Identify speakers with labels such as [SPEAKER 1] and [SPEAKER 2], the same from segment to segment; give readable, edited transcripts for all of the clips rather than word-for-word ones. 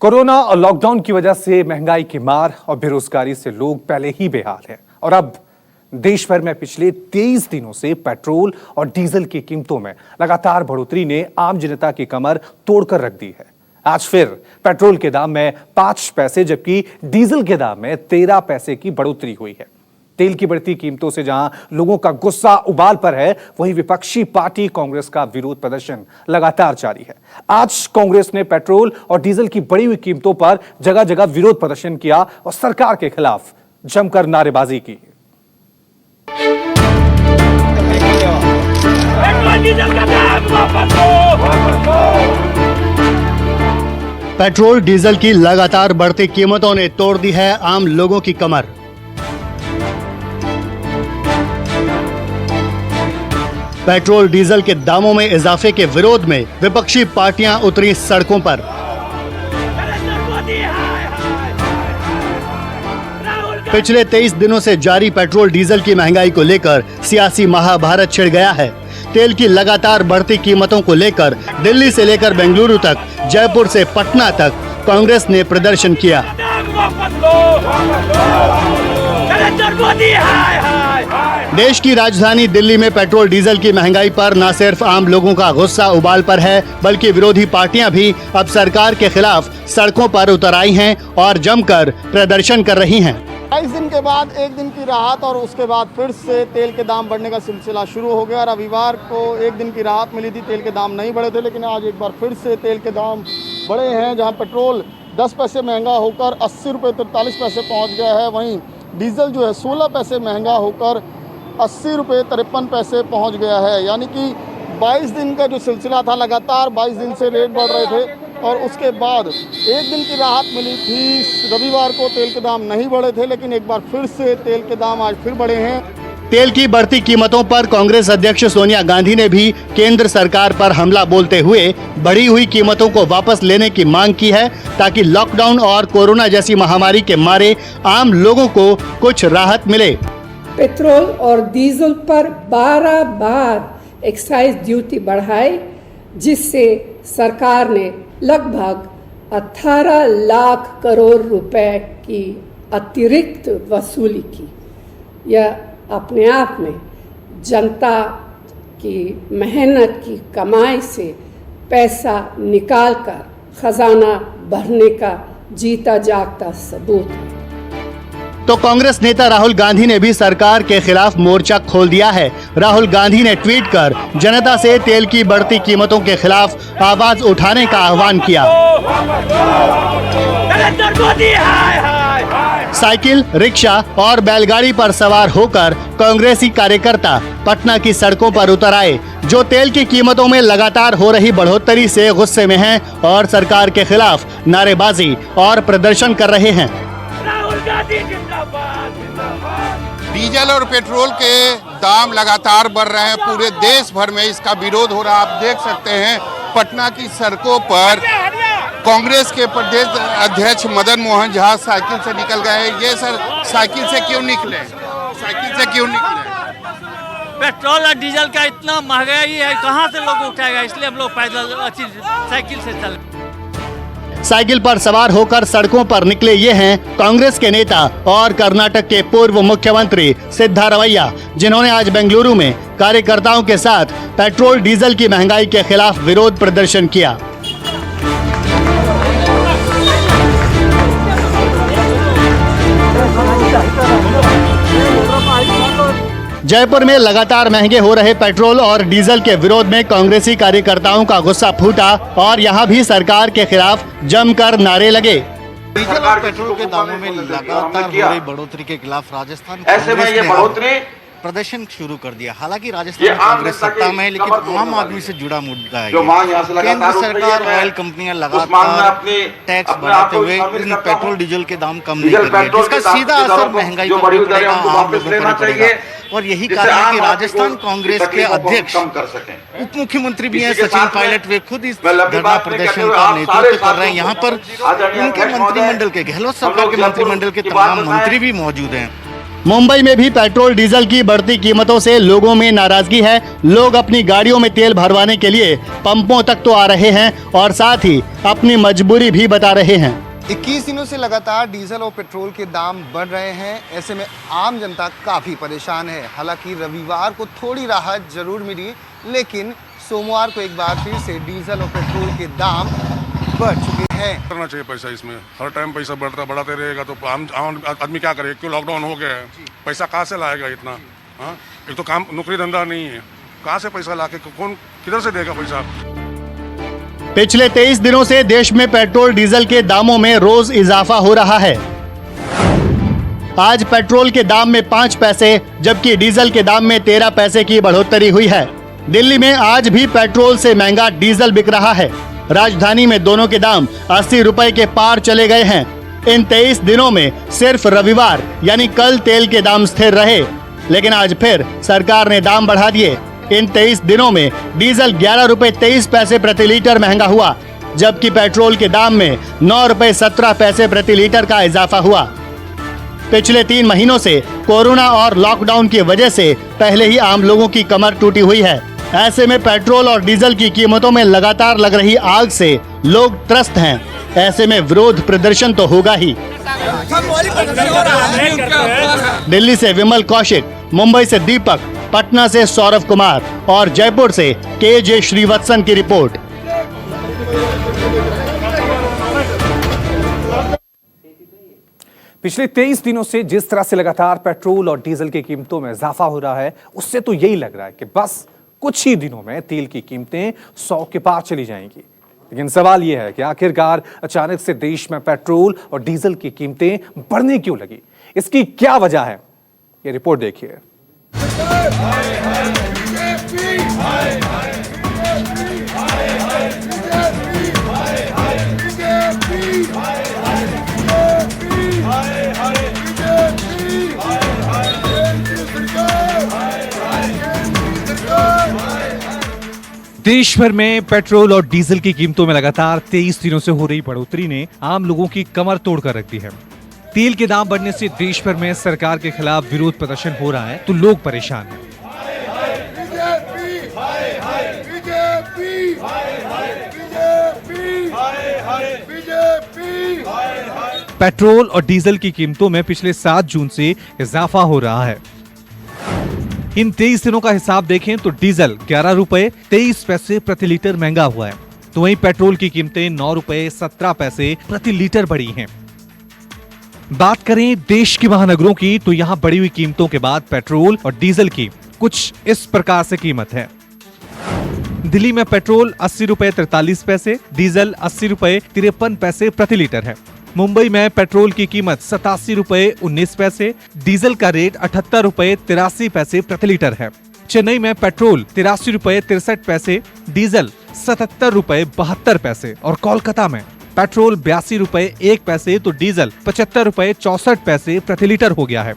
[SPEAKER 1] Corona और lockdown की वजह से महंगाई की मार और बेरोजगारी से लोग पहले ही बेहाल हैं और अब देश भर में पिछले 23 दिनों से पेट्रोल और डीजल की कीमतों में लगातार बढ़ोतरी ने आम जनता की कमर तोड़कर रख दी है। आज फिर पेट्रोल के दाम में 5 पैसे जबकि डीजल के दाम में 13 पैसे की बढ़ोतरी हुई है। तेल की बढ़ती कीमतों से जहां लोगों का गुस्सा उबाल पर है, वहीं विपक्षी पार्टी कांग्रेस का विरोध प्रदर्शन लगातार जारी है। आज कांग्रेस ने पेट्रोल और डीजल की बढ़ी हुई कीमतों पर जगह जगह विरोध प्रदर्शन किया और सरकार के खिलाफ जमकर नारेबाजी की।
[SPEAKER 2] पेट्रोल डीजल की लगातार बढ़ती कीमतों ने तोड़ दी है आम लोगों की कमर। पेट्रोल डीजल के दामों में इजाफे के विरोध में विपक्षी पार्टियां उतरी सड़कों पर। पिछले 23 दिनों से जारी पेट्रोल डीजल की महंगाई को लेकर सियासी महाभारत छिड़ गया है। तेल की लगातार बढ़ती कीमतों को लेकर दिल्ली से लेकर बेंगलुरु तक, जयपुर से पटना तक कांग्रेस ने प्रदर्शन किया। देश की राजधानी दिल्ली में पेट्रोल डीजल की महंगाई पर न सिर्फ आम लोगों का गुस्सा उबाल पर है, बल्कि विरोधी पार्टियां भी अब सरकार के खिलाफ सड़कों पर उतर आई हैं और जमकर प्रदर्शन कर रही हैं।
[SPEAKER 3] 22 दिन के बाद एक दिन की राहत और उसके बाद फिर से तेल के दाम बढ़ने का सिलसिला शुरू हो गया। रविवार को एक दिन की राहत मिली थी, तेल के दाम नहीं बढ़े थे, लेकिन आज एक बार फिर से तेल के दाम बढ़े हैं। जहां पेट्रोल 10 पैसे महंगा होकर 80 रुपये 43 पैसे पहुँच गया है, वहीं डीजल जो है 16 पैसे महंगा होकर 80 रुपये 53 पैसे पहुँच गया है। यानी कि 22 दिन का जो सिलसिला था, लगातार 22 दिन से रेट बढ़ रहे थे और उसके बाद एक दिन की राहत मिली थी। रविवार को तेल के दाम नहीं बढ़े थे, लेकिन एक बार फिर से तेल के दाम आज फिर बढ़े हैं।
[SPEAKER 2] तेल की बढ़ती कीमतों पर कांग्रेस अध्यक्ष सोनिया गांधी ने भी केंद्र सरकार पर हमला बोलते हुए बढ़ी हुई कीमतों को वापस लेने की मांग की है, ताकि लॉकडाउन और कोरोना जैसी महामारी के मारे आम लोगों को कुछ राहत मिले।
[SPEAKER 4] पेट्रोल और डीजल पर 12 बार एक्साइज ड्यूटी बढ़ाई, जिससे सरकार ने लगभग 18 लाख करोड़ रुपए की अतिरिक्त वसूली की। यह अपने आप में जनता की मेहनत की कमाई से पैसा निकालकर खजाना भरने का जीता जागता सबूत है।
[SPEAKER 2] तो कांग्रेस नेता राहुल गांधी ने भी सरकार के खिलाफ मोर्चा खोल दिया है। राहुल गांधी ने ट्वीट कर जनता से तेल की बढ़ती कीमतों के खिलाफ आवाज उठाने का आह्वान किया। साइकिल, रिक्शा और बैलगाड़ी पर सवार होकर कांग्रेसी कार्यकर्ता पटना की सड़कों पर उतर आए, जो तेल की कीमतों में लगातार हो रही बढ़ोतरी से गुस्से में हैं और सरकार के खिलाफ नारेबाजी और प्रदर्शन कर रहे हैं।
[SPEAKER 5] डीजल और पेट्रोल के दाम लगातार बढ़ रहे हैं। पूरे देश भर में इसका विरोध हो रहा है। आप देख सकते हैं पटना की सड़कों पर कांग्रेस के प्रदेश अध्यक्ष मदन मोहन झा साइकिल से निकल गए। ये सर साइकिल से क्यों निकले? साइकिल से क्यों निकले?
[SPEAKER 6] पेट्रोल और डीजल का इतना महंगाई है, कहाँ से लोग उठाएगा, इसलिए हम लोग पैदल साइकिल से चल।
[SPEAKER 2] साइकिल पर सवार होकर सड़कों पर निकले ये हैं कांग्रेस के नेता और कर्नाटक के पूर्व मुख्यमंत्री सिद्धारमैया, जिन्होंने आज बेंगलुरु में कार्यकर्ताओं के साथ पेट्रोल डीजल की महंगाई के खिलाफ विरोध प्रदर्शन किया। जयपुर में लगातार महंगे हो रहे पेट्रोल और डीजल के विरोध में कांग्रेसी कार्यकर्ताओं का गुस्सा फूटा और यहां भी सरकार के खिलाफ जमकर नारे लगे।
[SPEAKER 7] डीजल और पेट्रोल के दामों में लगातार हो रही बढ़ोतरी के खिलाफ राजस्थान कांग्रेस ने प्रदर्शन शुरू कर दिया। हालांकि राजस्थान कांग्रेस सत्ता में है, लेकिन आम आदमी से जुड़ा मुद्दा है। केंद्र सरकार ऑयल कंपनियां लगातार टैक्स बढ़ाते हुए इन पेट्रोल डीजल के दाम कम नहीं कर रही है, जिसका सीधा असर महंगाई पर पड़ेगा, आम लोगों पर पड़ेगा। और यही कारण है कि राजस्थान कांग्रेस के अध्यक्ष उप मुख्यमंत्री भी हैं सचिन पायलट, वे खुद इस धरना प्रदर्शन का नेतृत्व कर रहे हैं। यहाँ पर उनके मंत्रिमंडल के, गहलोत सरकार के मंत्रिमंडल के तमाम मंत्री भी मौजूद हैं।
[SPEAKER 2] मुंबई में भी पेट्रोल डीजल की बढ़ती कीमतों से लोगों में नाराजगी है। लोग अपनी गाड़ियों में तेल भरवाने के लिए पंपों तक तो आ रहे हैं और साथ ही अपनी मजबूरी भी बता रहे हैं।
[SPEAKER 3] 21 दिनों से लगातार डीजल और पेट्रोल के दाम बढ़ रहे हैं। ऐसे में आम जनता काफ़ी परेशान है। हालांकि रविवार को थोड़ी राहत जरूर मिली, लेकिन सोमवार को एक बार फिर से डीजल और पेट्रोल के दाम बढ़ चुके हैं।
[SPEAKER 8] करना चाहिए पैसा, इसमें हर टाइम पैसा बढ़ाते रहेगा तो आम आदमी क्या करे? क्यों लॉकडाउन हो गया है, पैसा कहाँ से लाएगा इतना? हाँ, एक तो काम नौकरी धंधा नहीं है, कहाँ से पैसा लाके कौन किधर से देगा पैसा?
[SPEAKER 2] पिछले 23 दिनों से देश में पेट्रोल डीजल के दामों में रोज इजाफा हो रहा है। आज पेट्रोल के दाम में 5 पैसे जबकि डीजल के दाम में 13 पैसे की बढ़ोतरी हुई है। दिल्ली में आज भी पेट्रोल से महंगा डीजल बिक रहा है। राजधानी में दोनों के दाम 80 रुपए के पार चले गए हैं। इन 23 दिनों में सिर्फ रविवार यानी कल तेल के दाम स्थिर रहे, लेकिन आज फिर सरकार ने दाम बढ़ा दिए। इन 23 दिनों में डीजल 11 रुपए 23 पैसे प्रति लीटर महंगा हुआ, जबकि पेट्रोल के दाम में 9 रुपए 17 पैसे प्रति लीटर का इजाफा हुआ। पिछले 3 महीनों से कोरोना और लॉकडाउन की वजह से पहले ही आम लोगों की कमर टूटी हुई है। ऐसे में पेट्रोल और डीजल की कीमतों में लगातार लग रही आग से लोग त्रस्त हैं। ऐसे में विरोध प्रदर्शन तो होगा ही। दिल्ली से विमल कौशिक, मुंबई से दीपक, पटना से सौरभ कुमार और जयपुर से KJ श्रीवत्सन की रिपोर्ट।
[SPEAKER 1] पिछले 23 दिनों से जिस तरह से लगातार पेट्रोल और डीजल की कीमतों में इजाफा हो रहा है, उससे तो यही लग रहा है कि बस कुछ ही दिनों में तेल की कीमतें 100 के पार चली जाएंगी। लेकिन सवाल यह है कि आखिरकार अचानक से देश में पेट्रोल और डीजल की कीमतें बढ़ने क्यों लगी? इसकी क्या वजह है? ये रिपोर्ट देखिए। देश भर में पेट्रोल और डीजल की कीमतों में लगातार 23 दिनों से हो रही बढ़ोतरी ने आम लोगों की कमर तोड़कर रख दी है। तेल के दाम बढ़ने से देश भर में सरकार के खिलाफ विरोध प्रदर्शन हो रहा है तो लोग परेशान हैं। पेट्रोल और डीजल की कीमतों में पिछले 7 जून से इजाफा हो रहा है। इन 23 दिनों का हिसाब देखें तो डीजल 11 रुपए 23 पैसे प्रति लीटर महंगा हुआ है, तो वहीं पेट्रोल की कीमतें 9 रुपए 17 पैसे प्रति लीटर बढ़ी हैं। बात करें देश के महानगरों की तो यहां बढ़ी हुई कीमतों के बाद पेट्रोल और डीजल की कुछ इस प्रकार से कीमत है। दिल्ली में पेट्रोल 80 रुपए 43 पैसे, डीजल 80 रुपए 53 पैसे प्रति लीटर है। मुंबई में पेट्रोल की कीमत 87 रुपए 19 पैसे, डीजल का रेट 78 रुपए 83 पैसे प्रति लीटर है। चेन्नई में पेट्रोल 83 रुपए 63 पैसे, डीजल 77 रुपए 72 पैसे और कोलकाता में पेट्रोल 82 रुपए 1 पैसे तो डीजल 75 रुपए 64 पैसे प्रति लीटर हो गया है।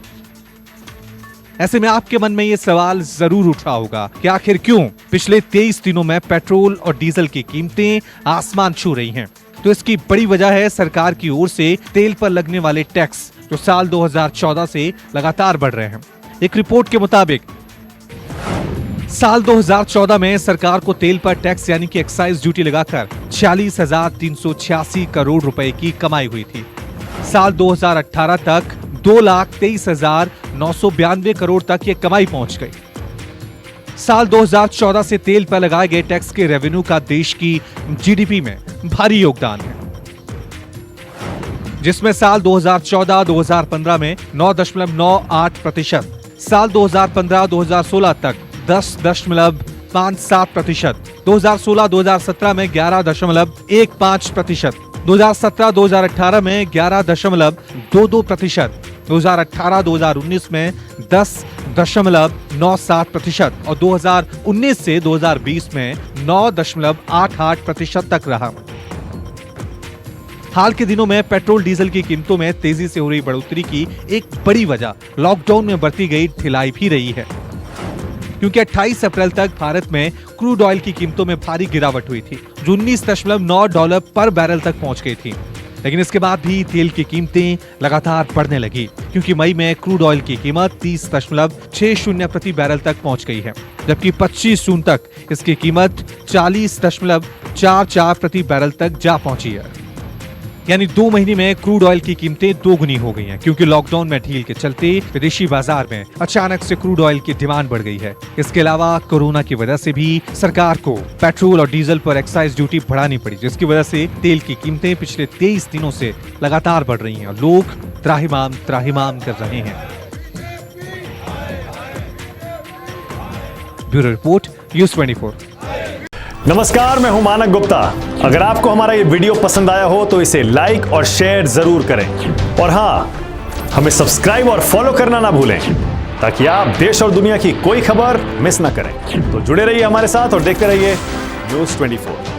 [SPEAKER 1] ऐसे में आपके मन में ये सवाल जरूर उठा होगा कि आखिर क्यों पिछले 23 दिनों में पेट्रोल और डीजल की कीमतें आसमान छू रही हैं? तो इसकी बड़ी वजह है सरकार की ओर से तेल पर लगने वाले टैक्स जो साल 2014 से लगातार बढ़ रहे हैं। एक रिपोर्ट के मुताबिक साल 2014 में सरकार को तेल पर टैक्स यानी कि एक्साइज ड्यूटी लगाकर 46,386 करोड़ रुपए की कमाई हुई थी। साल 2018 तक 2,23,992 करोड़ तक ये कमाई पहुंच गई। साल 2014 से तेल पर लगाए गए टैक्स के रेवेन्यू का देश की जीडीपी में भारी योगदान है, जिसमें साल 2014-2015 में 9.98%, साल 2015-2016 तक 10.57%, 2016-2017 में 11.15%, 2017-2018 में 11.22%, 2018-2019 में 10.97% और 2019 से 2020 में 9.88% तक रहा। हाल के दिनों में पेट्रोल डीजल की कीमतों में तेजी से हो रही बढ़ोतरी की एक बड़ी वजह लॉकडाउन में बरती गई ढिलाई भी रही है, क्योंकि 28 अप्रैल तक भारत में क्रूड ऑयल की कीमतों में भारी गिरावट हुई थी जो $19.9 पर बैरल तक पहुंच गई थी। लेकिन इसके बाद भी तेल की कीमतें लगातार बढ़ने लगी, क्योंकि मई में क्रूड ऑयल की कीमत 30.60 प्रति बैरल तक पहुंच गई है, जबकि 25 जून तक इसकी कीमत 40.44 प्रति बैरल तक जा पहुंची है। यानी 2 महीने में क्रूड ऑयल की कीमतें दोगुनी हो गई हैं, क्योंकि लॉकडाउन में ढील के चलते विदेशी बाजार में अचानक से क्रूड ऑयल की डिमांड बढ़ गई है। इसके अलावा कोरोना की वजह से भी सरकार को पेट्रोल और डीजल पर एक्साइज ड्यूटी बढ़ानी पड़ी, जिसकी वजह से तेल की कीमतें पिछले 23 दिनों से लगातार बढ़ रही हैं और लोग त्राहिमाम कर रहे हैं। Bureau report, news 24।
[SPEAKER 9] नमस्कार, मैं हूं मानक गुप्ता। अगर आपको हमारा ये वीडियो पसंद आया हो तो इसे लाइक और शेयर जरूर करें, और हाँ, हमें सब्सक्राइब और फॉलो करना ना भूलें, ताकि आप देश और दुनिया की कोई खबर मिस ना करें। तो जुड़े रहिए हमारे साथ और देखते रहिए न्यूज़ 24।